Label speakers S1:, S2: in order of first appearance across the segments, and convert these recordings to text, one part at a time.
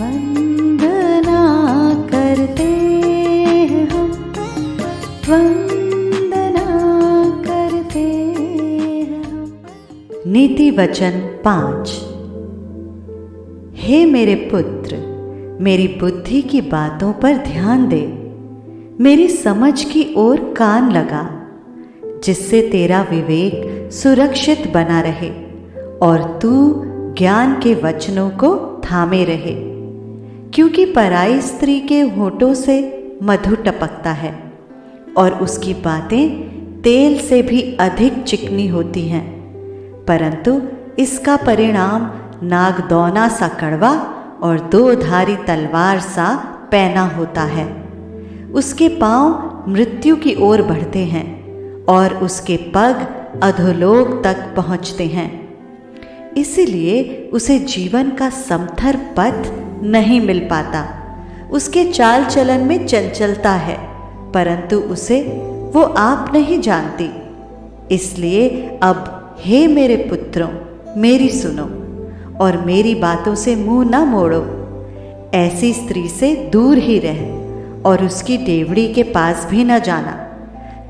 S1: वंदना करते हैं हम, वंदना करते हैं हम। नीति वचन 5। हे मेरे पुत्र, मेरी बुद्धि की बातों पर ध्यान दे, मेरी समझ की ओर कान लगा, जिससे तेरा विवेक सुरक्षित बना रहे और तू ज्ञान के वचनों को थामे रहे। क्योंकि पराई स्त्री के होठों से मधु टपकता है और उसकी बातें तेल से भी अधिक चिकनी होती हैं, परंतु इसका परिणाम नागदौना सा कड़वा और दो-धारी तलवार सा पैना होता है। उसके पांव मृत्यु की ओर बढ़ते हैं और उसके पग अधोलोक तक पहुंचते हैं। इसीलिए उसे जीवन का समथर पथ नहीं मिल पाता। उसके चाल चलन में चंचलता है, परंतु उसे वो आप नहीं जानती। इसलिए अब हे मेरे पुत्रों, मेरी सुनो और मेरी बातों से मुंह न मोड़ो। ऐसी स्त्री से दूर ही रह और उसकी डेवड़ी के पास भी न जाना।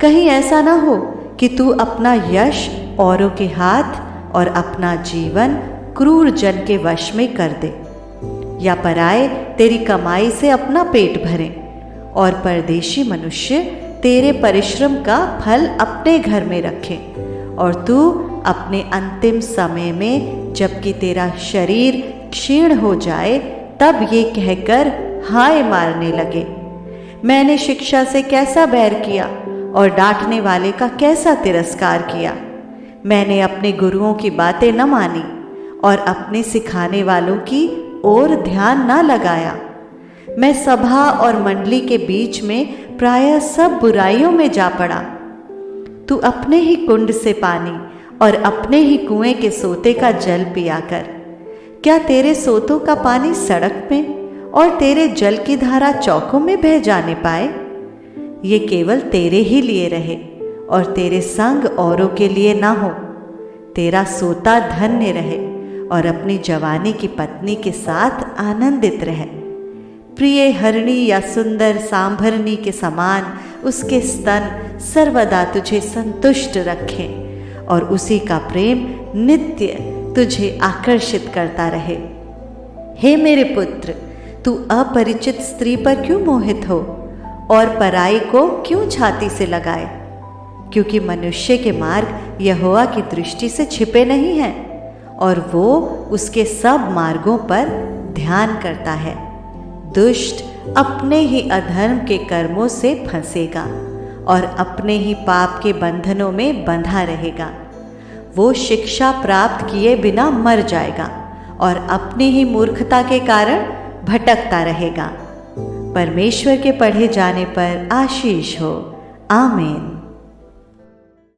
S1: कहीं ऐसा न हो कि तू अपना यश औरों के हाथ और अपना जीवन क्रूर जन के वश में कर दे, या पराए तेरी कमाई से अपना पेट भरें और परदेशी मनुष्य तेरे परिश्रम का फल अपने घर में रखें और तू अपने अंतिम समय में, जबकि तेरा शरीर क्षीण हो जाए, तब ये कहकर हाय मारने लगे, मैंने शिक्षा से कैसा बैर किया और डांटने वाले का कैसा तिरस्कार किया। मैंने अपने गुरुओं की बातें न मानी और अपने सिखाने वालों की ओर ध्यान न लगाया। मैं सभा और मंडली के बीच में प्रायः सब बुराइयों में जा पड़ा। तू अपने ही कुंड से पानी और अपने ही कुएं के सोते का जल पिया कर। क्या तेरे सोतों का पानी सड़क में और तेरे जल की धारा चौकों में बह जाने पाए? ये केवल तेरे ही लिए रहे और तेरे संग औरों के लिए ना हो। तेरा सोता धन्य रहे और अपनी जवानी की पत्नी के साथ आनंदित रहे। प्रिय हरिणी या सुंदर सांभरनी के समान उसके स्तन सर्वदा तुझे संतुष्ट रखें और उसी का प्रेम नित्य तुझे आकर्षित करता रहे। हे मेरे पुत्र, तू अपरिचित स्त्री पर क्यों मोहित हो और पराई को क्यों छाती से लगाए? क्योंकि मनुष्य के मार्ग यहोवा की दृष्टि से छिपे नहीं हैं और वो उसके सब मार्गों पर ध्यान करता है। दुष्ट अपने ही अधर्म के कर्मों से फंसेगा और अपने ही पाप के बंधनों में बंधा रहेगा। वो शिक्षा प्राप्त किए बिना मर जाएगा और अपनी ही मूर्खता के कारण भटकता रहेगा। परमेश्वर के पढ़े जाने पर आशीष हो। आमीन।